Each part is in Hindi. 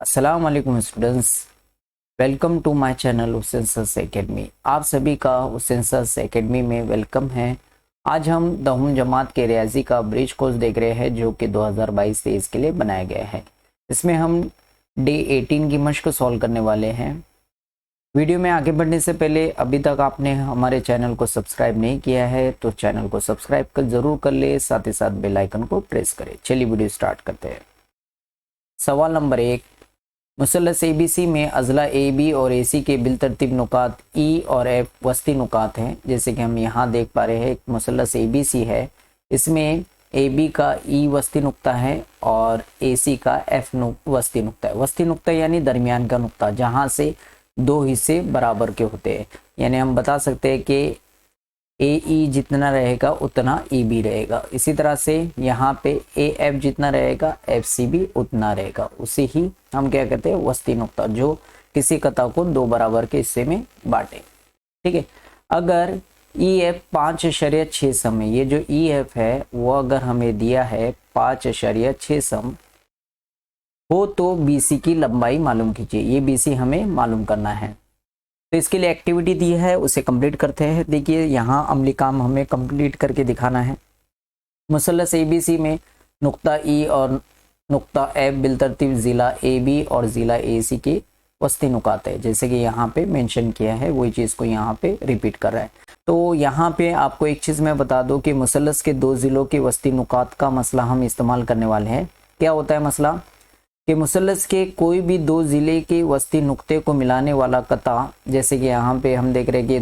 अस्सलाम वालेकुम students, welcome to my channel Hussain sir's academy. आप सभी का हुसैन सर्स एकेडमी में वेलकम है। आज हम 10वीं जमात के रियाजी का ब्रिज कोर्स देख रहे हैं जो कि 2022-23 के लिए बनाया गया है। इसमें हम डे 18 की मश्क सॉल्व करने वाले हैं। वीडियो में आगे बढ़ने से पहले अभी तक आपने हमारे चैनल को सब्सक्राइब नहीं किया है तो चैनल को सब्सक्राइब कर जरूर कर ले, साथ ही साथ बेल आइकन को प्रेस करें। चलिए वीडियो स्टार्ट करते हैं। सवाल नंबर 1, मुसल्लस एबीसी में अजला ए बी और ए सी के बिलतरतीब नुकात ई और एफ वस्ती नुकात हैं। जैसे कि हम यहाँ देख पा रहे हैं, एक मुसल्लस एबीसी है, इसमें ए बी का ई वस्ती नुक्ता है और ए सी का एफ वस्ती नुक्ता है। वस्ती नुक्ता यानी दरमियान का नुक्ता, जहाँ से दो हिस्से बराबर के होते हैं। यानी हम बता सकते हैं कि ए ई जितना रहेगा उतना ई भी रहेगा। इसी तरह से यहाँ पे ए एफ जितना रहेगा एफ सी भी उतना रहेगा। उसे ही हम क्या कहते हैं, वस्ती नुक्ता, जो किसी कता को दो बराबर के हिस्से में बांटे। ठीक है, अगर ई एफ 5.6 सम है, ये जो ई एफ है वो अगर हमें दिया है 5.6 सम हो तो बी सी की लंबाई मालूम कीजिए। ये बी सी हमें मालूम करना है। तो इसके लिए एक्टिविटी दी है, उसे कंप्लीट करते हैं। देखिए यहाँ अमली काम हमें कंप्लीट करके दिखाना है। मुसल्लस एबीसी में नुक्ता ई और नुक्ता एफ बिलतरतीब ज़िला ए बी और ज़िला ए सी के वस्ती नुकात है। जैसे कि यहाँ पे मेंशन किया है वही चीज़ को यहाँ पे रिपीट कर रहा है। तो यहाँ पे आपको एक चीज़ मैं बता दूँ कि मुसल्लस के दो ज़िलों के वस्ती नुकात का मसला हम इस्तेमाल करने वाले हैं। क्या होता है मसला कि मुसल्लस के कोई भी दो ज़िले के वस्ती नुक्ते को मिलाने वाला कता, जैसे कि यहाँ पे हम देख रहे हैं कि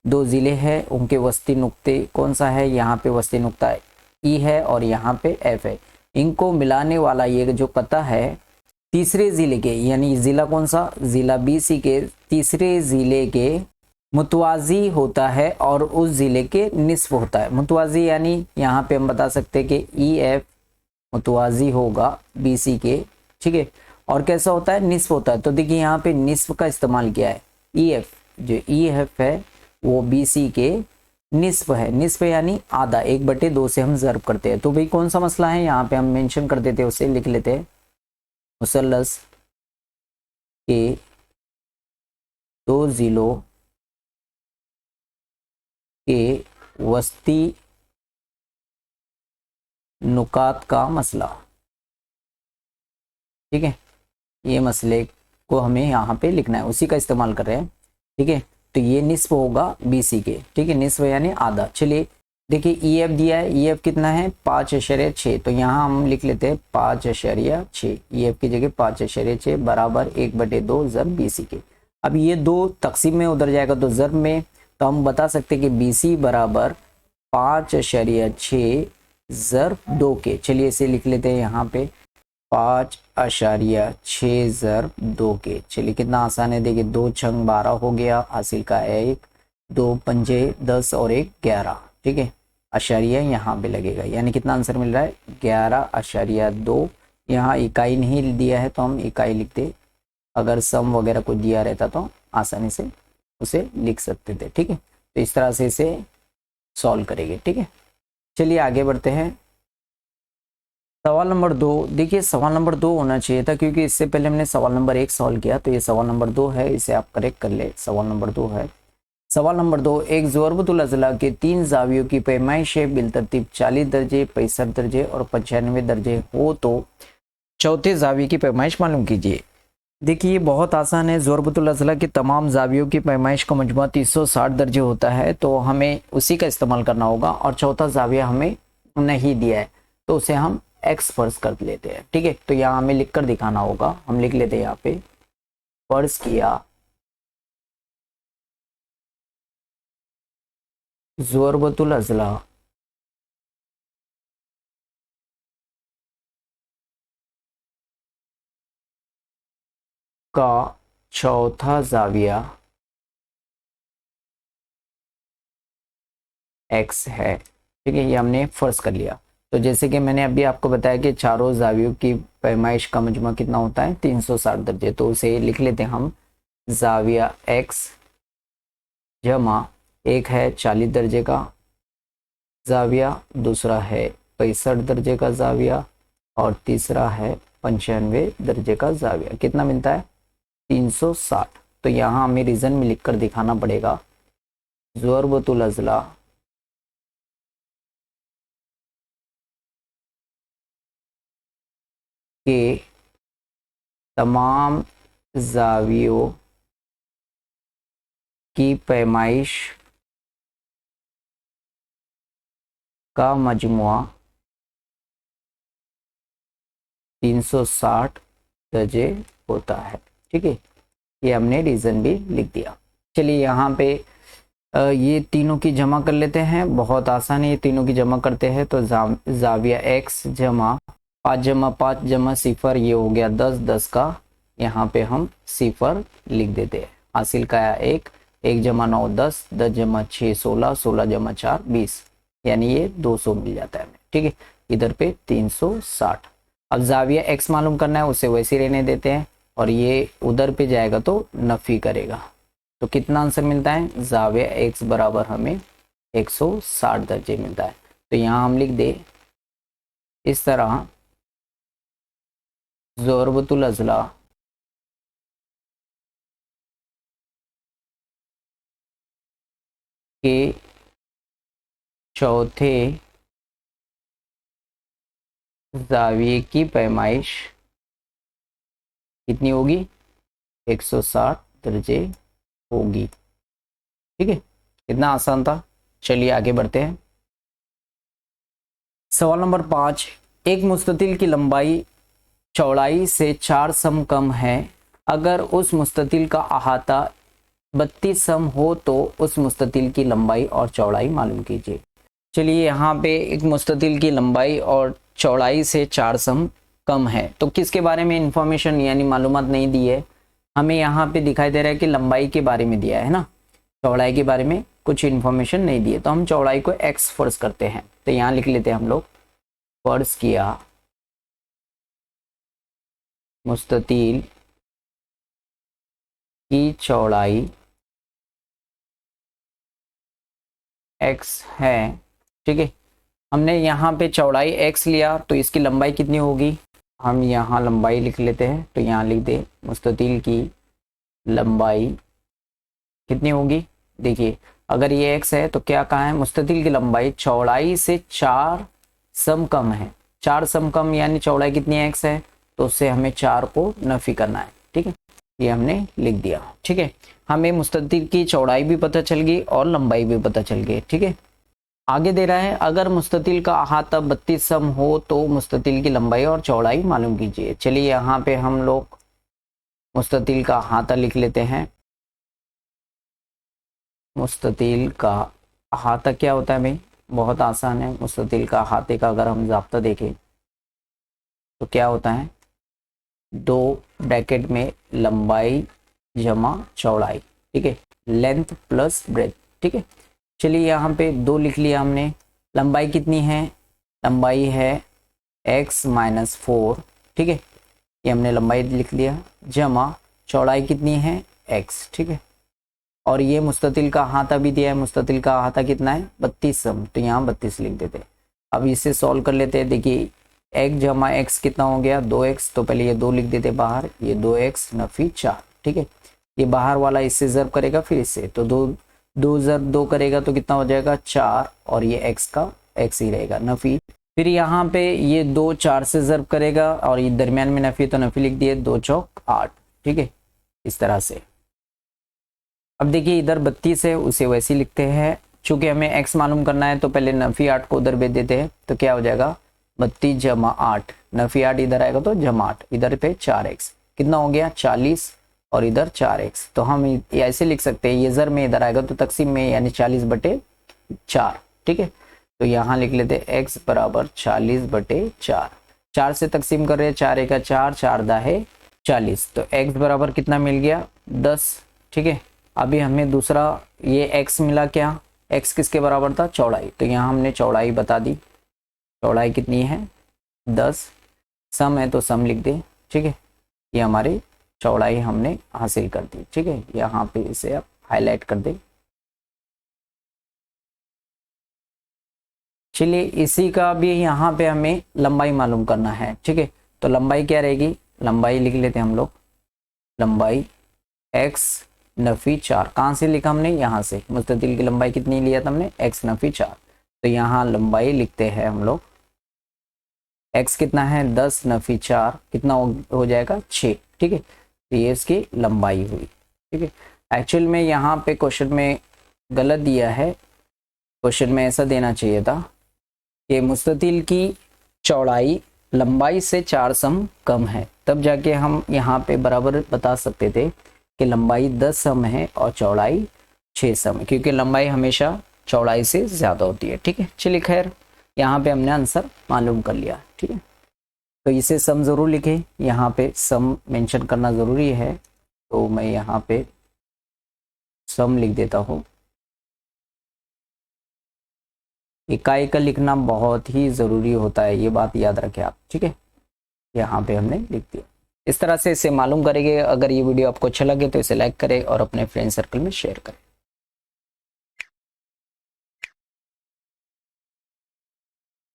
दो ज़िले हैं, उनके वस्ती नुक्ते कौन सा है, यहाँ पे वस्ती नुक्ता ई है और यहाँ पे एफ है। इनको मिलाने वाला ये जो कता है तीसरे ज़िले के, यानी ज़िला कौन सा, ज़िला बी सी के तीसरे ज़िले के मुतवाजी होता है और उस ज़िले के निस्फ होता है। मुतवाजी यानी यहाँ पे हम बता सकते हैं कि ई एफ मुतवाजी होगा बीसी के। ठीक है, और कैसा होता है, निस्फ होता है। तो देखिए यहाँ पे निस्फ का इस्तेमाल किया है। ई एफ, जो ई एफ है वो बीसी के निस्फ है। निस्फ यानी आधा, 1/2 से हम ज़र्ब करते हैं। तो भाई कौन सा मसला है यहाँ पे हम मेंशन कर देते हैं, उसे लिख लेते हैं। मुसल्लस के दो ज़िलों के वस्ती नुकात का मसला। ठीक है, ये मसले को हमें यहाँ पे लिखना है, उसी का इस्तेमाल कर रहे हैं। ठीक है, तो ये निस्फ होगा बीसी के। ठीक है, निस्फ यानी आधा। चलिए देखिए ई एफ दिया है, ई एफ कितना है 5.6, तो यहाँ हम लिख लेते हैं 5.6। ई एफ की जगह 5.6 बराबर 1/2 ज़र्ब बीसी के। अब ये दो तकसीम में उधर जाएगा तो ज़र्ब में, तो हम बता सकते हैं कि बीसी बराबर 5.6 ज़र्ब 2 के। चलिए इसे लिख लेते हैं यहाँ पे 5.6 ज़र्ब 2 के। चलिए कितना आसान है, देखिए 2 छंग 12 हो गया, हासिल का 1, 2 पंजे 10 और 1 11। ठीक है, अशारिया यहाँ पे लगेगा, यानी कितना आंसर मिल रहा है 11.2। यहाँ इकाई नहीं दिया है तो हम इकाई लिखते, अगर सम वगैरह कुछ दिया रहता तो आसानी से उसे लिख सकते थे। ठीक है, तो इस तरह से इसे सॉल्व करेंगे। ठीक है, चलिए आगे बढ़ते हैं। सवाल नंबर 2, देखिए सवाल नंबर 2 होना चाहिए था क्योंकि इससे पहले हमने सवाल नंबर 1 सॉल्व किया, तो ये सवाल नंबर 2 है, इसे आप करेक्ट कर ले। सवाल नंबर 2 है। सवाल नंबर 2, एक ज़ुरबतुल अज़ला के 3 ज़ावियों की पैमाइश है बिलतरतीब 40 दर्जे, 65 दर्जे और 95 दर्जे हो तो चौथे ज़ाविये की पैमाइश मालूम कीजिए। देखिए ये बहुत आसान है। ज़ुरबतुल अज़ला के तमाम ज़ावियों की पैमाइश का मजमुआ 360 दर्जे होता है, तो हमें उसी का इस्तेमाल करना होगा। और चौथा ज़ाविया हमें नहीं दिया है तो उसे हम एक्स फर्ज कर लेते हैं। ठीक है, तो यहाँ हमें लिख कर दिखाना होगा। हम लिख लेते हैं यहाँ पे, फर्ज किया ज़ुरबतुल अज़ला का चौथा ज़ाविया एक्स है। ठीक है, ये हमने फर्ज कर लिया। तो जैसे कि मैंने अभी आपको बताया कि चारों ज़ावियों की पैमाइश का मजमुआ कितना होता है 360 दर्जे, तो उसे लिख लेते हैं हम ज़ाविया एक्स जमा, एक है 40 दर्जे का ज़ाविया, दूसरा है 65 दर्जे का ज़ाविया और तीसरा है 95 दर्जे का जाविया कितना मिलता है 360। तो यहाँ हमें रीजन में लिखकर दिखाना पड़ेगा ज़ुरबतुल अज़ला के तमाम जावियों की पैमाइश का मजमुआ 360 दर्जे होता है। ठीक है, ये हमने रीज़न भी लिख दिया। चलिए यहाँ पे ये तीनों की जमा कर लेते हैं, बहुत आसान है। ये तीनों की जमा करते हैं तो जाविया x जमा 5 जमा 5 जमा सिफर, ये हो गया 10, 10 का यहाँ पे हम सिफर लिख देते हैं। हासिल का आया 1, 1 जमा 9 10, 10 जमा 6 16, 16 जमा 4 20, यानी ये 200 मिल जाता है हमें। ठीक है, इधर पे 360। अब जाविया x मालूम करना है, उसे वैसे रहने देते हैं और ये उधर पे जाएगा तो नफी करेगा। तो कितना आंसर मिलता है, जाविया x बराबर हमें 160 दर्जे मिलता है। तो यहाँ हम लिख दे इस तरह ज़ुरबतुल अज़ला के चौथे जाविये की पैमाइश कितनी होगी 160 दर्जे होगी। ठीक है, इतना आसान था। चलिए आगे बढ़ते हैं। सवाल नंबर 5, एक मुस्ततिल की लंबाई चौड़ाई से 4 सम कम है। अगर उस मुस्ततिल का अहाता 32 सम हो तो उस मुस्ततिल की लंबाई और चौड़ाई मालूम कीजिए। चलिए यहाँ पे एक मुस्ततिल की लंबाई और चौड़ाई से 4 सम कम है, तो किसके बारे में इंफॉर्मेशन यानी मालूमात नहीं दी है हमें। यहाँ पे दिखाई दे रहा है कि लंबाई के बारे में दिया है ना, चौड़ाई के बारे में कुछ इंफॉर्मेशन नहीं दी है। तो हम चौड़ाई को x फर्ज करते हैं, तो यहाँ लिख लेते हैं हम लोग, फर्ज किया मुस्ततिल की चौड़ाई x है। ठीक है, हमने यहाँ पे चौड़ाई x लिया तो इसकी लंबाई कितनी होगी, हम यहाँ लंबाई लिख लेते हैं। तो यहाँ लिख दे मुस्ततिल की लंबाई कितनी होगी। देखिए अगर ये x है तो क्या कहा है, मुस्ततिल की लंबाई चौड़ाई से 4 सम कम है। 4 सम कम यानी चौड़ाई कितनी है x है, तो उससे हमें 4 को नफी करना है। ठीक है, ये हमने लिख दिया। ठीक है, हमें मुस्ततिल की चौड़ाई भी पता चल गई और लंबाई भी पता चल गई। ठीक है, आगे दे रहा है अगर मुस्ततिल का अहाता 32 सम हो तो मुस्ततिल की लंबाई और चौड़ाई मालूम कीजिए। चलिए यहाँ पे हम लोग मुस्ततिल का अहाता लिख लेते हैं। मुस्ततिल का अहाता क्या होता है भाई, बहुत आसान है। मुस्ततिल का अहाते का अगर हम ज़ाब्ता देखें तो क्या होता है, 2 ब्रैकेट में लंबाई जमा चौड़ाई। ठीक है, लेंथ प्लस ब्रेथ। ठीक है, चलिए यहाँ पे 2 लिख लिया हमने। लंबाई कितनी है, लंबाई है x माइनस 4। ठीक है, ये हमने लंबाई लिख लिया, जमा चौड़ाई कितनी है x। ठीक है, और ये मुस्ततिल का अहाता भी दिया है। मुस्ततिल का अहाता कितना है 32 सम, तो यहाँ 32 लिख देते हैं। अब इसे सॉल्व कर लेते हैं। देखिए x जमा x कितना हो गया 2x, तो पहले ये 2 लिख देते बाहर, ये 2x नफी 4। ठीक है, ये बाहर वाला इससे ज़र्ब करेगा फिर इससे, तो 2 ज़र्ब 2 करेगा तो कितना हो जाएगा 4, और ये x का x ही रहेगा नफी। फिर यहाँ पे ये 2 4 से ज़र्ब करेगा और ये दरमियान में नफी, तो नफी लिख दिए 2 चौक 8। ठीक है, इस तरह से। अब देखिए इधर 32 है, उसे वैसे ही लिखते हैं। चूंकि हमें x मालूम करना है तो पहले नफी 8 को उधर भेज देते हैं, तो क्या हो जाएगा 32 जमा 8, नफी 8 इधर आएगा तो जमा 8, इधर पे 4x कितना हो गया 40, और इधर 4x। तो हम ऐसे लिख सकते हैं, ये ज़र में इधर आएगा तो तकसीम में यानी 40/4। ठीक है, तो यहाँ लिख लेते हैं x बराबर 40/4। 4 से तकसीम कर रहे हैं, 4 1 4, 4 दा है 40, तो x बराबर कितना मिल गया 10। ठीक है, अभी हमें दूसरा ये x मिला, क्या x किसके बराबर था चौड़ाई, तो यहाँ हमने चौड़ाई बता दी। चौड़ाई कितनी है 10, सम है तो सम लिख दे। ठीक है, ये हमारी चौड़ाई हमने हासिल कर दी। ठीक है, यहाँ पे इसे आप हाईलाइट कर दे। चलिए इसी का भी यहाँ पे हमें लंबाई मालूम करना है। ठीक है, तो लंबाई क्या रहेगी, लंबाई लिख लेते हैं हम लोग, लंबाई x नफी 4, कहाँ से लिखा हमने, यहाँ से, मुस्ततिल की लंबाई कितनी लिया था हमने, x नफी 4। तो यहाँ लंबाई लिखते हैं हम लोग, x कितना है 10 नफी 4, कितना हो जाएगा 6, ठीक है। तो ये इसकी लंबाई हुई, ठीक है। एक्चुअल में यहाँ पे क्वेश्चन में गलत दिया है, क्वेश्चन में ऐसा देना चाहिए था कि मुस्ततिल की चौड़ाई लंबाई से 4 सम कम है, तब जाके हम यहाँ पे बराबर बता सकते थे कि लंबाई 10 सम है और चौड़ाई 6 सम है, क्योंकि लंबाई हमेशा चौड़ाई से ज़्यादा होती है, ठीक है। चलिए खैर, यहाँ पे हमने आंसर मालूम कर लिया, ठीक है। तो इसे सम ज़रूर लिखें, यहाँ पे सम मेंशन करना ज़रूरी है, तो मैं यहाँ पे सम लिख देता हूँ। इकाई का लिखना बहुत ही ज़रूरी होता है, ये बात याद रखें आप, ठीक है। यहाँ पे हमने लिख दिया। इस तरह से इसे मालूम करेंगे। अगर ये वीडियो आपको अच्छा लगे तो इसे लाइक करें और अपने फ्रेंड सर्कल में शेयर करें।